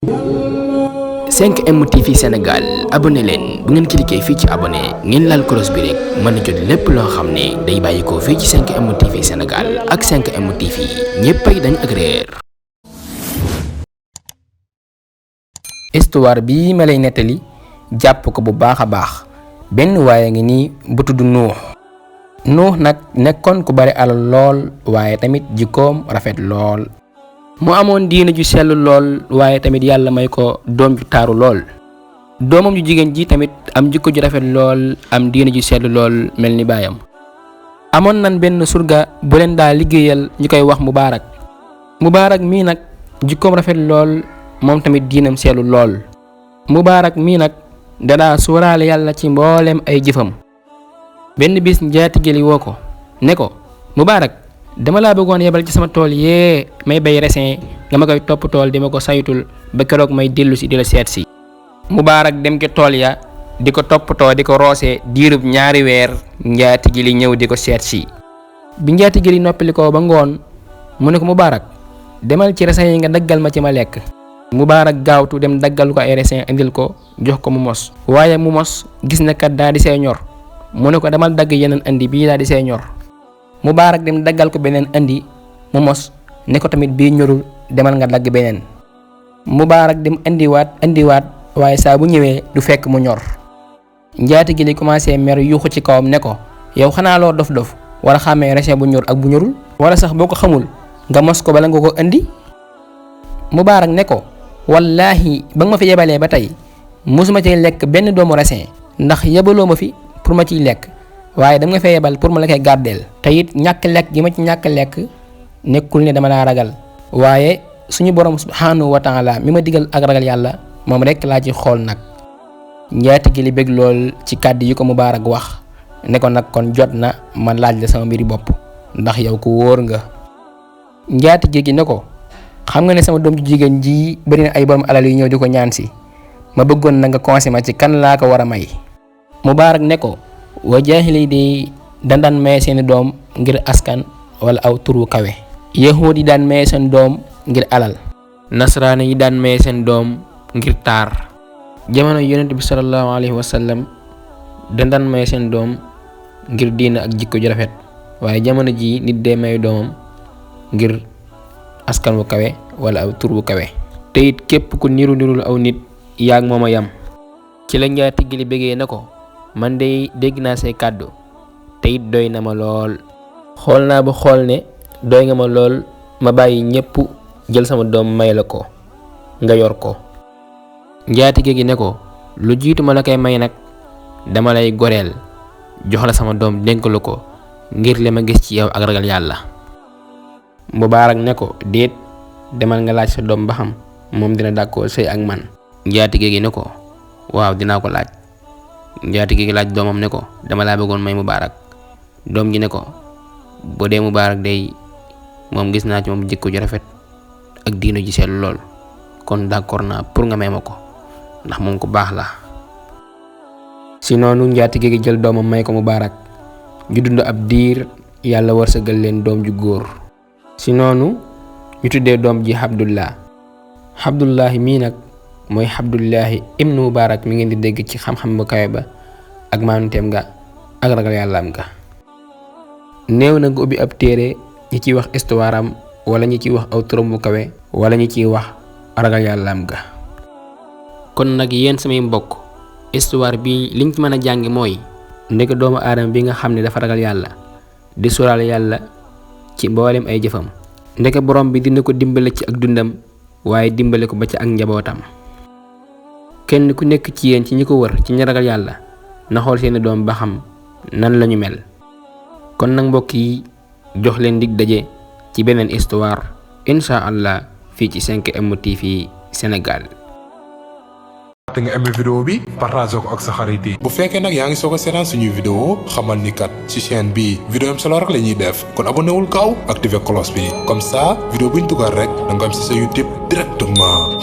5M TV Sénégal abonné leen bu ngeen cliquer fii ci abonné ngeen laal cloche bi rek mën a jot lépp loo xam ne day bàyyi ko fii ci 5M TV Sénégal ak 5M TV ñéppay dañ ak réer. histoire bii ma lay nettali jàpp ko bu baax a baax benn waaye ngi nii bu tudd Nuux nag nekkoon ku bari alal lool waaye tamit jikkoom rafet lool. mu amoon diine ju sell lool waaye tamit yàlla may ko doom ju taaru lool. doomam ju jigéen ji tamit am jikko ju rafet lool am diine ju sell lool mel ni baayam. amoon nan benn surga bu leen daa liggéeyal ñu koy wax Mubaarak mii nag jikkoom rafet lool moom tamit diinam sellu lool. Mubaarak mii nag dadaa suuraale yàlla ci mbooleem ay jëfam. benn bis njaatige li woo ko ne ko Mubaarak dama laa bëggoon yebal ci sama tool yee may bay raisin nga ma koy topp tool di ma ko saytul ba keroog may dellu si di la seet si. Mubaarak dem ci tool ya di ko toppatoo di ko roose diirub 2 weer njaatige li ñëw di ko seet si. bi njaatige li noppali ko ba ngoon mu ne ko Mubaarak demal ci raisin yi nga daggal ma ci ma lekk. Mubaarak gaawtu dem daggal ko ay raisin indil ko jox ko mu mos. waaye mu mos gis na kat daa di see ñor mu ne ko demal dagg yeneen andi bii daa di see ñor. Mubaarak dem daggal ko beneen andi mu mos ne ko tamit bii ñorul demal nga dagg beneen. Mubaarak dem andiwaat waaye saa bu ñëwee du fekk mu ñor. njaatige li commencé mer yuuxu ci kawam ne ko yow xanaa loo dof wala xàmmee raisin bu ñor ak bu ñorul wala sax boo ko xamul nga mos ko bala nga ko andi. Mubaarak ne ko wallaahi ba nga ma fi yebalee ba tey mosuma ciy lekk benn doomu raisin ndax yebaloo ma fi pour ma ciy lekk waaye dama nga fee yebal pour ma la koy gàrdeel te it ñàkk lekk gi ma ci ñàkk lekk nekkul ne dama laa ragal waaye suñu borom subhanahu wa taala mi ma digal ak ragal yàlla moom rek laa ci xool nag. njaatige li bëgg lool ci kàddu yi ko Mubaarak wax ne ko nag kon jot na ma laaj la sama mbiri bopp ndax yow ku wóor nga. njaatige gi ne ko xam nga ne sama doom ju jigéen ji bari na ay borom alal yu ñëw di ko ñaan si ma bëggoon na nga conseillé ma ci kan laa ko war a may. Mubaarak ne ko waa jaahili de daan maye seeni doom ngir askan wala aw turu kawe. yahuud yi daan maye seen doom ngir alal. nasaraan yi daan maye seen doom ngir taar. jamono yonent bi sallallahu alayhi wa sallam daan maye seen doom ngir diina ak jikko ju rafet waaye jamono ji nit dee maye doomam ngir askan wu kawe wala aw tur wu kawe. te it képp ku nirul aw nit yaag mooma yam. ci la njaatige li bëggee na ko man de dégg naa say kàddu te it doy na ma lool. xool naa ba xool ne doy nga ma lool ma bàyyi ñépp jël sama doom may la ko nga yor ko. njaatige gi ne ko lu jiitu ma la koy may nag dama lay goreel jox la sama doom dénk la ko ngir li ma gis ci yow ak ragal yàlla. Mubaarak ne ko déet demal nga laaj sa doom ba xam moom dina d'accord sëy ak man. njaatige gi ne ko waaw dinaa ko laaj. njaatige gi laaj doomam ne ko dama laa bëggoon may Mubaarak. doom ji ne ko boo dee Mubaarak day moom gis naa ci moom jikko ju rafet ak diino ji sell lool kon d'accord naa pour nga may ma ko ndax moom ku baax la. si noonu njaatige gi jël doomam may ko Mubaarak ju dund ab diir yàlla wërsëgal leen doom ju góor. si noonu ñu tuddee doom ji Abdullahi mii nag mooy Abdullahi ibnu Mubaarak mi ngeen di dégg ci xam-xam bu kawe ba ak maanuteem nga ak ragal yàllaam nga. néew na nga ubbi ab téere ñi ciy wax histoire am wala ñi ciy wax aw turam bu kawe wala ñi ciy wax ragal yàllaam ga. kon nag yéen samay mbokk histoire bi liñ ci mën a jàngi mooy ndeke doomu aadama bi nga xam ne dafa ragal yàlla di sóoraale yàlla ci mboolem ay jëfam ndeke borom bi dina ko dimbale ci ak dundam waaye dimbale ko ba ci ak njabootam. kenn ku nekk ci yéen ci ñi ko wër ci ñi ragal yàlla na xool seeni doom ba xam nan lañu mel. kon nag mbokk yi jox leen dig daje ci beneen histoire incha allah fii ci 5M TV Sénégal. te nga aimé vidéo bi partage ko ak sa xarit yi. bu fekkee nag yaa ngi soog a seetaan suñuy vidéo xamal ni kat ci chaîne bi vidéo am solo rek la ñuy def kon abonné wul gaaw activé cloche bi comme ça vidéo buñ dugal rek da nga am ci sa YouTube directement.